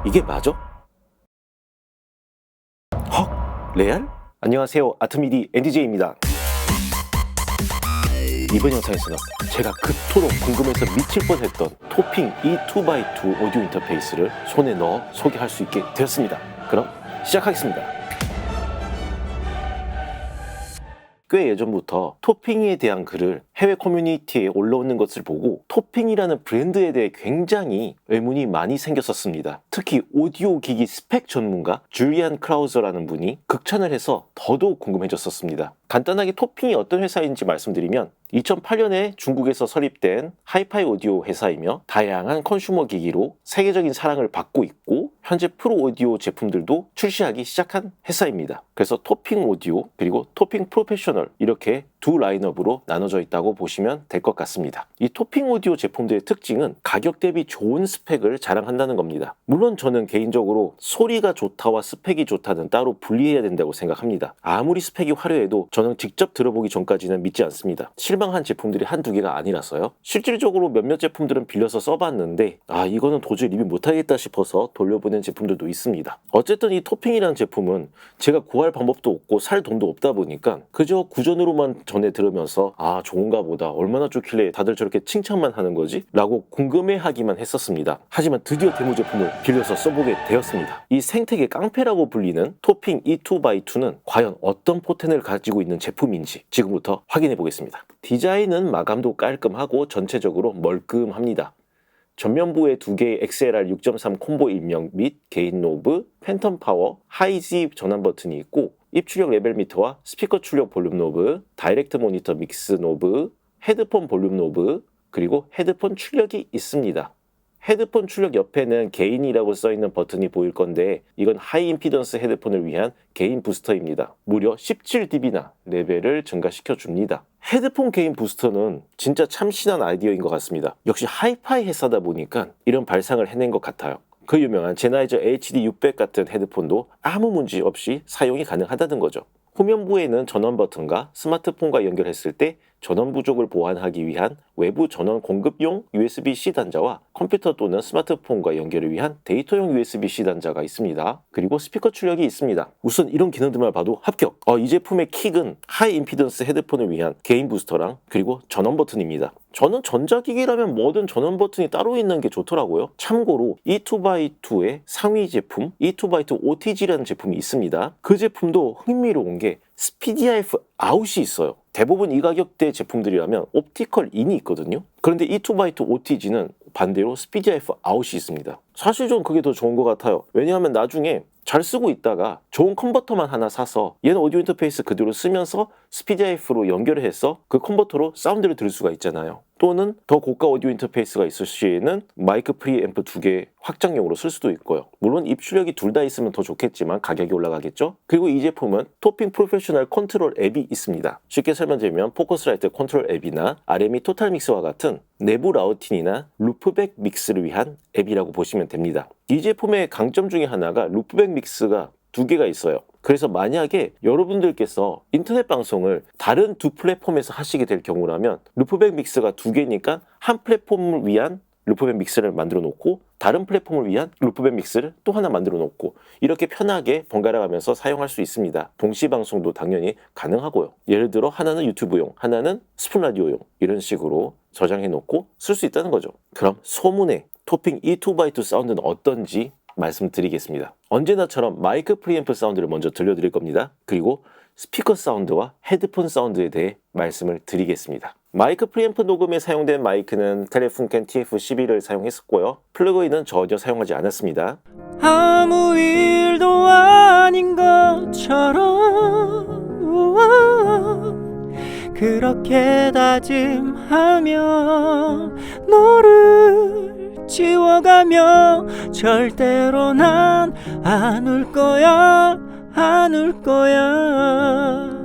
이게 맞아? 헉? 레알? 안녕하세요, 아트미디 NDJ입니다. 이번 영상에서는 제가 그토록 궁금해서 미칠 뻔했던 토핑 E2x2 오디오 인터페이스를 손에 넣어 소개할 수 있게 되었습니다. 그럼 시작하겠습니다. 꽤 예전부터 토핑에 대한 글을 해외 커뮤니티에 올라오는 것을 보고 토핑이라는 브랜드에 대해 굉장히 의문이 많이 생겼었습니다. 특히 오디오 기기 스펙 전문가 줄리안 크라우저라는 분이 극찬을 해서 더더욱 궁금해졌었습니다. 간단하게 토핑이 어떤 회사인지 말씀드리면 2008년에 중국에서 설립된 하이파이 오디오 회사이며 다양한 컨슈머 기기로 세계적인 사랑을 받고 있고 현재 프로 오디오 제품들도 출시하기 시작한 회사입니다. 그래서 토핑 오디오 그리고 토핑 프로페셔널 이렇게 두 라인업으로 나눠져 있다고 보시면 될 것 같습니다. 이 토핑 오디오 제품들의 특징은 가격 대비 좋은 스펙을 자랑한다는 겁니다. 물론 저는 개인적으로 소리가 좋다와 스펙이 좋다는 따로 분리해야 된다고 생각합니다. 아무리 스펙이 화려해도 저는 직접 들어보기 전까지는 믿지 않습니다. 실망한 제품들이 한두 개가 아니라서요. 실질적으로 몇몇 제품들은 빌려서 써봤는데 이거는 도저히 리뷰 못하겠다 싶어서 돌려보낸 제품들도 있습니다. 어쨌든 이 토핑이라는 제품은 제가 구할 방법도 없고 살 돈도 없다 보니까 그저 구전으로만 전해 들으면서 좋은가 보다, 얼마나 좋길래 다들 저렇게 칭찬만 하는 거지? 라고 궁금해하기만 했었습니다. 하지만 드디어 데모 제품을 빌려서 써보게 되었습니다. 이 생태계 깡패라고 불리는 토핑 E2x2는 과연 어떤 포텐을 가지고 있는 제품인지 지금부터 확인해 보겠습니다. 디자인은 마감도 깔끔하고 전체적으로 멀끔합니다. 전면부에 두 개의 XLR 6.3 콤보 입력 및 게인 노브, 팬텀 파워, 하이지 전환 버튼이 있고 입출력 레벨 미터와 스피커 출력 볼륨 노브, 다이렉트 모니터 믹스 노브, 헤드폰 볼륨 노브, 그리고 헤드폰 출력이 있습니다. 헤드폰 출력 옆에는 게인이라고 써있는 버튼이 보일 건데 이건 하이 임피던스 헤드폰을 위한 게인 부스터입니다. 무려 17dB나 레벨을 증가시켜 줍니다. 헤드폰 게인 부스터는 진짜 참신한 아이디어인 것 같습니다. 역시 하이파이 회사다 보니까 이런 발상을 해낸 것 같아요. 그 유명한 제나이저 HD600 같은 헤드폰도 아무 문제 없이 사용이 가능하다는 거죠. 후면부에는 전원 버튼과 스마트폰과 연결했을 때 전원 부족을 보완하기 위한 외부 전원 공급용 USB-C 단자와 컴퓨터 또는 스마트폰과 연결을 위한 데이터용 USB-C 단자가 있습니다. 그리고 스피커 출력이 있습니다. 우선 이런 기능들만 봐도 합격! 이 제품의 킥은 하이 임피던스 헤드폰을 위한 게인 부스터랑 그리고 전원 버튼입니다. 저는 전자기기라면 뭐든 전원 버튼이 따로 있는 게 좋더라고요. 참고로 E2x2의 상위 제품 E2x2 OTG라는 제품이 있습니다. 그 제품도 흥미로운 게 SPDIF 아웃이 있어요. 대부분 이 가격대 제품들이라면 옵티컬 인이 있거든요. 그런데 E2x2 OTG는 반대로 SPDIF 아웃이 있습니다. 사실 좀 그게 더 좋은 것 같아요. 왜냐하면 나중에 잘 쓰고 있다가 좋은 컨버터만 하나 사서 얘는 오디오 인터페이스 그대로 쓰면서 SPDIF로 연결을 해서 그 컨버터로 사운드를 들을 수가 있잖아요. 또는 더 고가 오디오 인터페이스가 있을 시에는 마이크 프리앰프 2개 확장용으로 쓸 수도 있고요. 물론 입출력이 둘 다 있으면 더 좋겠지만 가격이 올라가겠죠. 그리고 이 제품은 토핑 프로페셔널 컨트롤 앱이 있습니다. 쉽게 설명드리면 포커스라이트 컨트롤 앱이나 RME 토탈 믹스와 같은 내부 라우팅이나 루프백 믹스를 위한 앱이라고 보시면 됩니다. 이 제품의 강점 중에 하나가 루프백 믹스가 두 개가 있어요. 그래서 만약에 여러분들께서 인터넷 방송을 다른 두 플랫폼에서 하시게 될 경우라면 루프백 믹스가 두 개니까 한 플랫폼을 위한 루프백 믹스를 만들어 놓고 다른 플랫폼을 위한 루프백 믹스를 또 하나 만들어 놓고 이렇게 편하게 번갈아 가면서 사용할 수 있습니다. 동시 방송도 당연히 가능하고요. 예를 들어 하나는 유튜브용, 하나는 스푼 라디오용 이런 식으로 저장해 놓고 쓸 수 있다는 거죠. 그럼 소문의 토핑 E2x2 사운드는 어떤지 말씀드리겠습니다. 언제나처럼 마이크 프리앰프 사운드를 먼저 들려드릴 겁니다. 그리고 스피커 사운드와 헤드폰 사운드에 대해 말씀을 드리겠습니다. 마이크 프리앰프 녹음에 사용된 마이크는 텔레funken TF11을 사용했었고요. 플러그인은 전혀 사용하지 않았습니다. 아무 일도 아닌 것처럼 그렇게 다짐하며 너를 지워가며 절대로 난 안 울 거야 안 울 거야.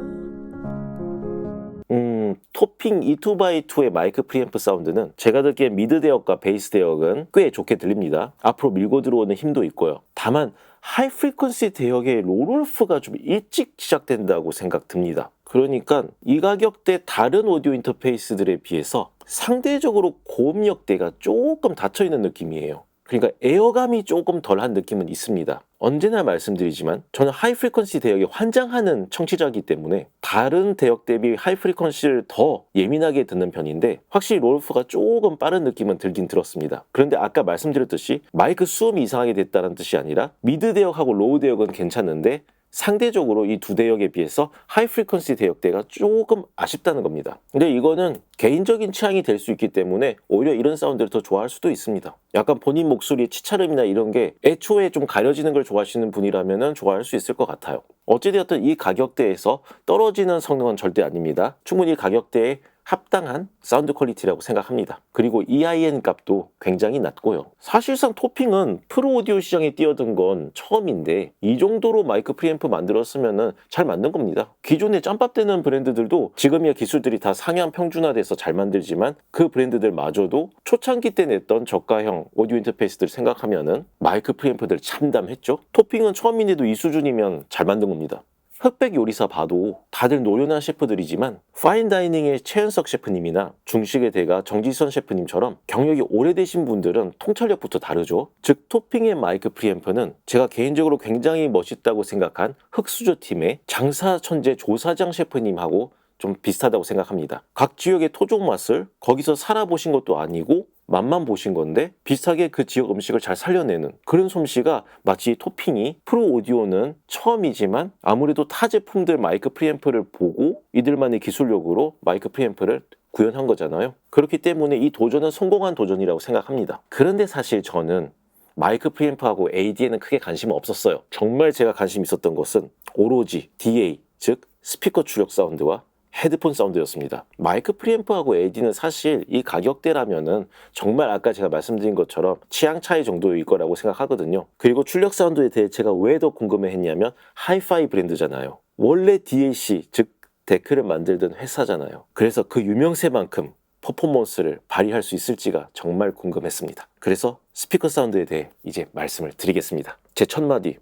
토핑 E2x2의 마이크 프리앰프 사운드는 제가 듣기엔 미드 대역과 베이스 대역은 꽤 좋게 들립니다. 앞으로 밀고 들어오는 힘도 있고요. 다만 하이 프리퀀시 대역의 롤올프가 좀 일찍 시작된다고 생각됩니다. 그러니까 이 가격대 다른 오디오 인터페이스들에 비해서 상대적으로 고음역대가 조금 닫혀있는 느낌이에요. 그러니까 에어감이 조금 덜한 느낌은 있습니다. 언제나 말씀드리지만 저는 하이 프리퀀시 대역에 환장하는 청취자이기 때문에 다른 대역 대비 하이 프리퀀시를 더 예민하게 듣는 편인데 확실히 롤프가 조금 빠른 느낌은 들긴 들었습니다. 그런데 아까 말씀드렸듯이 마이크 수음이 이상하게 됐다는 뜻이 아니라 미드 대역하고 로우 대역은 괜찮은데 상대적으로 이 두 대역에 비해서 하이 프리퀀시 대역대가 조금 아쉽다는 겁니다. 근데 이거는 개인적인 취향이 될 수 있기 때문에 오히려 이런 사운드를 더 좋아할 수도 있습니다. 약간 본인 목소리의 치차름이나 이런 게 애초에 좀 가려지는 걸 좋아하시는 분이라면 좋아할 수 있을 것 같아요. 어찌되었든 이 가격대에서 떨어지는 성능은 절대 아닙니다. 충분히 이 가격대에 합당한 사운드 퀄리티라고 생각합니다. 그리고 EIN 값도 굉장히 낮고요. 사실상 토핑은 프로 오디오 시장에 뛰어든 건 처음인데 이 정도로 마이크 프리앰프 만들었으면 잘 만든 겁니다. 기존에 짬밥되는 브랜드들도 지금이야 기술들이 다 상향 평준화돼서 잘 만들지만 그 브랜드들마저도 초창기 때 냈던 저가형 오디오 인터페이스들 생각하면은 마이크 프리앰프들 참담했죠. 토핑은 처음인데도 이 수준이면 잘 만든 겁니다. 흑백 요리사 봐도 다들 노련한 셰프들이지만 파인다이닝의 최현석 셰프님이나 중식의 대가 정지선 셰프님처럼 경력이 오래되신 분들은 통찰력부터 다르죠. 즉 토핑의 마이크 프리앰프는 제가 개인적으로 굉장히 멋있다고 생각한 흑수저 팀의 장사 천재 조사장 셰프님하고 좀 비슷하다고 생각합니다. 각 지역의 토종 맛을 거기서 살아보신 것도 아니고 맛만 보신 건데 비슷하게 그 지역 음식을 잘 살려내는 그런 솜씨가 마치 토핑이 프로 오디오는 처음이지만 아무래도 타 제품들 마이크 프리앰프를 보고 이들만의 기술력으로 마이크 프리앰프를 구현한 거잖아요. 그렇기 때문에 이 도전은 성공한 도전이라고 생각합니다. 그런데 사실 저는 마이크 프리앰프하고 AD에는 크게 관심은 없었어요. 정말 제가 관심 있었던 것은 오로지 DA, 즉 스피커 출력 사운드와 헤드폰 사운드였습니다. 마이크 프리앰프하고 AD는 사실 이 가격대라면은 정말 아까 제가 말씀드린 것처럼 취향 차이 정도일 거라고 생각하거든요. 그리고 출력 사운드에 대해 제가 왜 더 궁금해했냐면 하이파이 브랜드잖아요. 원래 DAC 즉 데크를 만들던 회사잖아요. 그래서 그 유명세만큼 퍼포먼스를 발휘할 수 있을지가 정말 궁금했습니다. 그래서 스피커 사운드에 대해 이제 말씀을 드리겠습니다. 제 첫 마디,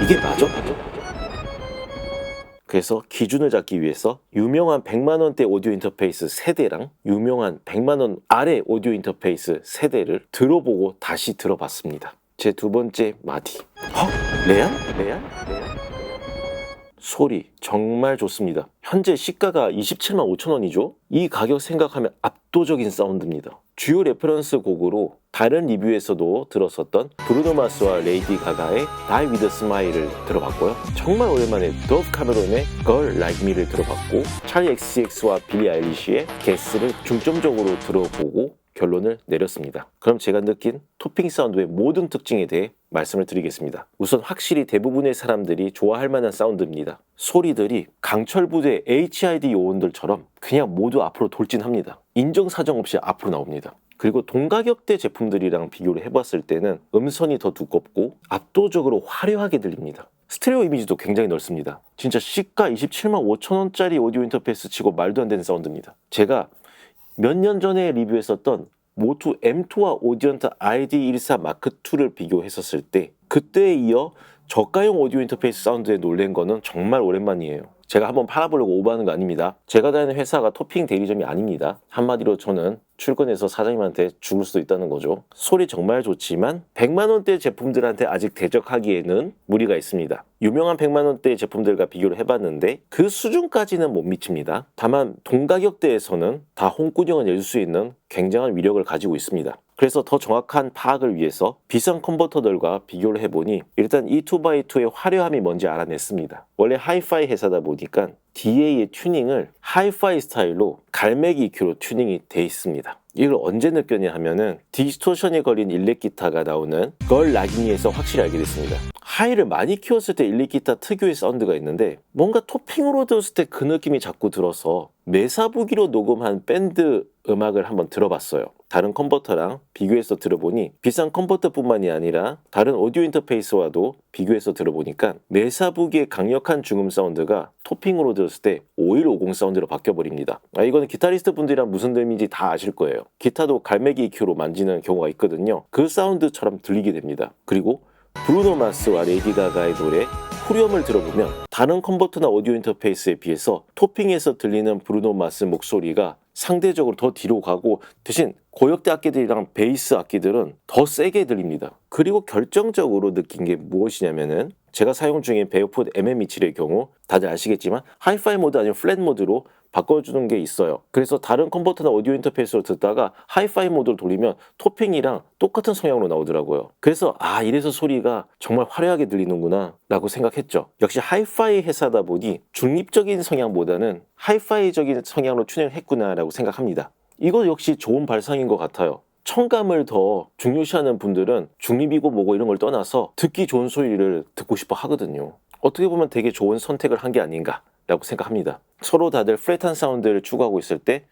이게 맞아? 그래서 기준을 잡기 위해서 유명한 100만원대 오디오 인터페이스 세대랑 유명한 100만원 아래 오디오 인터페이스 세대를 들어보고 다시 들어봤습니다. 제 두 번째 마디. 레알? 소리 정말 좋습니다. 현재 시가가 27만 5천 원이죠. 이 가격 생각하면 압도적인 사운드입니다. 주요 레퍼런스 곡으로 다른 리뷰에서도 들었었던 브루노 마스와 레이디 가가의 Die With A Smile을 들어봤고요. 정말 오랜만에 더브 카메론의 Girl Like Me를 들어봤고 찰리 XCX와 빌리 아일리시의 Guess를 중점적으로 들어보고 결론을 내렸습니다. 그럼 제가 느낀 토핑 사운드의 모든 특징에 대해 말씀을 드리겠습니다. 우선 확실히 대부분의 사람들이 좋아할 만한 사운드입니다. 소리들이 강철 부대 HID 요원들처럼 그냥 모두 앞으로 돌진합니다. 인정사정 없이 앞으로 나옵니다. 그리고 동가격대 제품들이랑 비교를 해봤을 때는 음선이 더 두껍고 압도적으로 화려하게 들립니다. 스테레오 이미지도 굉장히 넓습니다. 진짜 시가 27만 5천 원짜리 오디오 인터페이스 치고 말도 안 되는 사운드입니다. 제가 몇 년 전에 리뷰했었던 모투 M2와 오디언트 ID14 마크2를 비교했었을 때 그때에 이어 저가형 오디오 인터페이스 사운드에 놀란 거는 정말 오랜만이에요. 제가 한번 팔아보려고 오버하는 거 아닙니다. 제가 다니는 회사가 토핑 대리점이 아닙니다. 한마디로 저는 출근해서 사장님한테 죽을 수도 있다는 거죠. 소리 정말 좋지만 100만원대 제품들한테 아직 대적하기에는 무리가 있습니다. 유명한 100만원대 제품들과 비교를 해봤는데 그 수준까지는 못 미칩니다. 다만 동가격대에서는 다 홍군형을 낼 수 있는 굉장한 위력을 가지고 있습니다. 그래서 더 정확한 파악을 위해서 비싼 컨버터들과 비교를 해보니 일단 이 2x2의 화려함이 뭔지 알아냈습니다. 원래 하이파이 회사다 보니까 DA의 튜닝을 하이파이 스타일로 갈매기 EQ로 튜닝이 돼 있습니다. 이걸 언제 느꼈냐 하면은 디스토션에 걸린 일렉 기타가 나오는 걸 라기니에서 확실히 알게 됐습니다. 하이를 많이 키웠을 때 일렉 기타 특유의 사운드가 있는데 뭔가 토핑으로 들었을 때 그 느낌이 자꾸 들어서 메사부기로 녹음한 밴드 음악을 한번 들어봤어요. 다른 컨버터랑 비교해서 들어보니 비싼 컨버터뿐만이 아니라 다른 오디오 인터페이스와도 비교해서 들어보니까 메사부기의 강력한 중음 사운드가 토핑으로 들었을 때 5150 사운드로 바뀌어버립니다. 이거는 기타리스트 분들이랑 무슨 의미인지 다 아실 거예요. 기타도 갈매기 EQ로 만지는 경우가 있거든요. 그 사운드처럼 들리게 됩니다. 그리고 브루노 마스와 레이디 가가의 노래 후렴을 들어보면 다른 컨버터나 오디오 인터페이스에 비해서 토핑에서 들리는 브루노 마스 목소리가 상대적으로 더 뒤로 가고 대신 고역대 악기들이랑 베이스 악기들은 더 세게 들립니다. 그리고 결정적으로 느낀 게 무엇이냐면은 제가 사용 중인 베어풋 MM27의 경우 다들 아시겠지만 하이파이 모드 아니면 플랫 모드로 바꿔주는 게 있어요. 그래서 다른 컨버터나 오디오 인터페이스로 듣다가 하이파이 모드로 돌리면 토핑이랑 똑같은 성향으로 나오더라고요. 그래서 이래서 소리가 정말 화려하게 들리는구나 라고 생각했죠. 역시 하이파이 회사다 보니 중립적인 성향보다는 하이파이적인 성향으로 튜닝했구나 라고 생각합니다. 이거 역시 좋은 발상인 것 같아요. 청감을 더 중요시하는 분들은 중립이고 뭐고 이런 걸 떠나서 듣기 좋은 소리를 듣고 싶어 하거든요. 어떻게 보면 되게 좋은 선택을 한 게 아닌가 라고 생각합니다. 서로 다들 플랫한 사운드를 추구하고 있을 때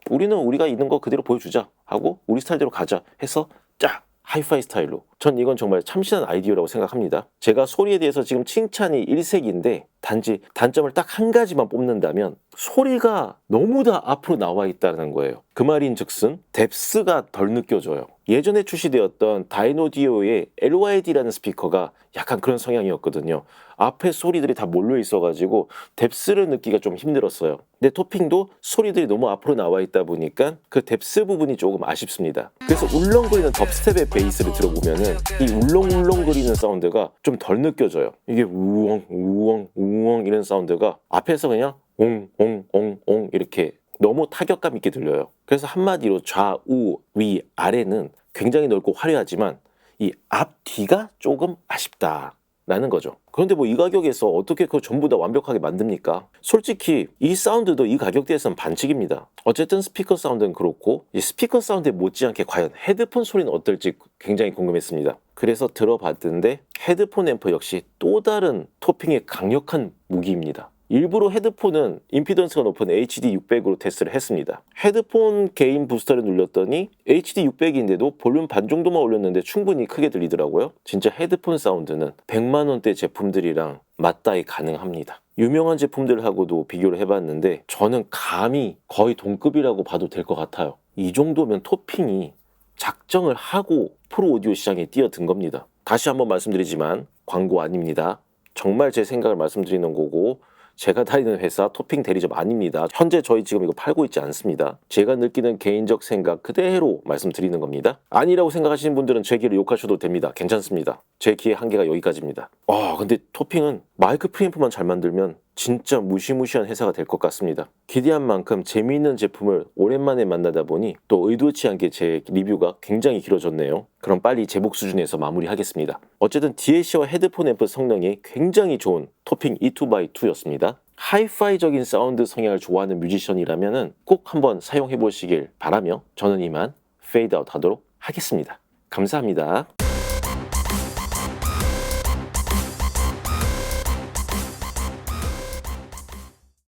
우리는 우리가 있는 거 그대로 보여주자 하고 우리 스타일대로 가자 해서 쫙 하이파이 스타일로. 전 이건 정말 참신한 아이디어라고 생각합니다. 제가 소리에 대해서 지금 칭찬이 일색인데 단지 단점을 딱 한 가지만 뽑는다면 소리가 너무 다 앞으로 나와 있다는 거예요. 그 말인 즉슨 뎁스가 덜 느껴져요. 예전에 출시되었던 다이노디오의 LYD라는 스피커가 약간 그런 성향이었거든요. 앞에 소리들이 다 몰려 있어가지고 뎁스를 듣기가 좀 힘들었어요. 근데 토핑도 소리들이 너무 앞으로 나와 있다 보니까 그 뎁스 부분이 조금 아쉽습니다. 그래서 울렁거리는 덥스텝의 베이스를 들어보면은 이 울렁울렁거리는 사운드가 좀 덜 느껴져요. 이게 우엉 우엉 우엉 이런 사운드가 앞에서 그냥 옹옹옹옹 이렇게 너무 타격감 있게 들려요. 그래서 한마디로 좌우 위 아래는 굉장히 넓고 화려하지만 이 앞뒤가 조금 아쉽다라는 거죠. 그런데 뭐 이 가격에서 어떻게 그거 전부 다 완벽하게 만듭니까? 솔직히 이 사운드도 이 가격대에서는 반칙입니다. 어쨌든 스피커 사운드는 그렇고 이 스피커 사운드에 못지않게 과연 헤드폰 소리는 어떨지 굉장히 궁금했습니다. 그래서 들어봤는데 헤드폰 앰프 역시 또 다른 토핑의 강력한 무기입니다. 일부러 헤드폰은 임피던스가 높은 HD600으로 테스트를 했습니다. 헤드폰 게인 부스터를 눌렀더니 HD600인데도 볼륨 반 정도만 올렸는데 충분히 크게 들리더라고요. 진짜 헤드폰 사운드는 100만 원대 제품들이랑 맞다이 가능합니다. 유명한 제품들하고도 비교를 해봤는데 저는 감히 거의 동급이라고 봐도 될 것 같아요. 이 정도면 토핑이 작정을 하고 프로 오디오 시장에 뛰어든 겁니다. 다시 한번 말씀드리지만 광고 아닙니다. 정말 제 생각을 말씀드리는 거고 제가 다니는 회사 토핑 대리점 아닙니다. 현재 저희 지금 이거 팔고 있지 않습니다. 제가 느끼는 개인적 생각 그대로 말씀드리는 겁니다. 아니라고 생각하시는 분들은 제 귀를 욕하셔도 됩니다. 괜찮습니다. 제 귀의 한계가 여기까지입니다. 근데 토핑은 마이크 프리앰프만 잘 만들면 진짜 무시무시한 회사가 될 것 같습니다. 기대한 만큼 재미있는 제품을 오랜만에 만나다 보니 또 의도치 않게 제 리뷰가 굉장히 길어졌네요. 그럼 빨리 제목 수준에서 마무리하겠습니다. 어쨌든 DAC와 헤드폰 앰프 성능이 굉장히 좋은 토핑 E2x2였습니다. 하이파이적인 사운드 성향을 좋아하는 뮤지션이라면 꼭 한번 사용해 보시길 바라며 저는 이만 페이드아웃 하도록 하겠습니다. 감사합니다.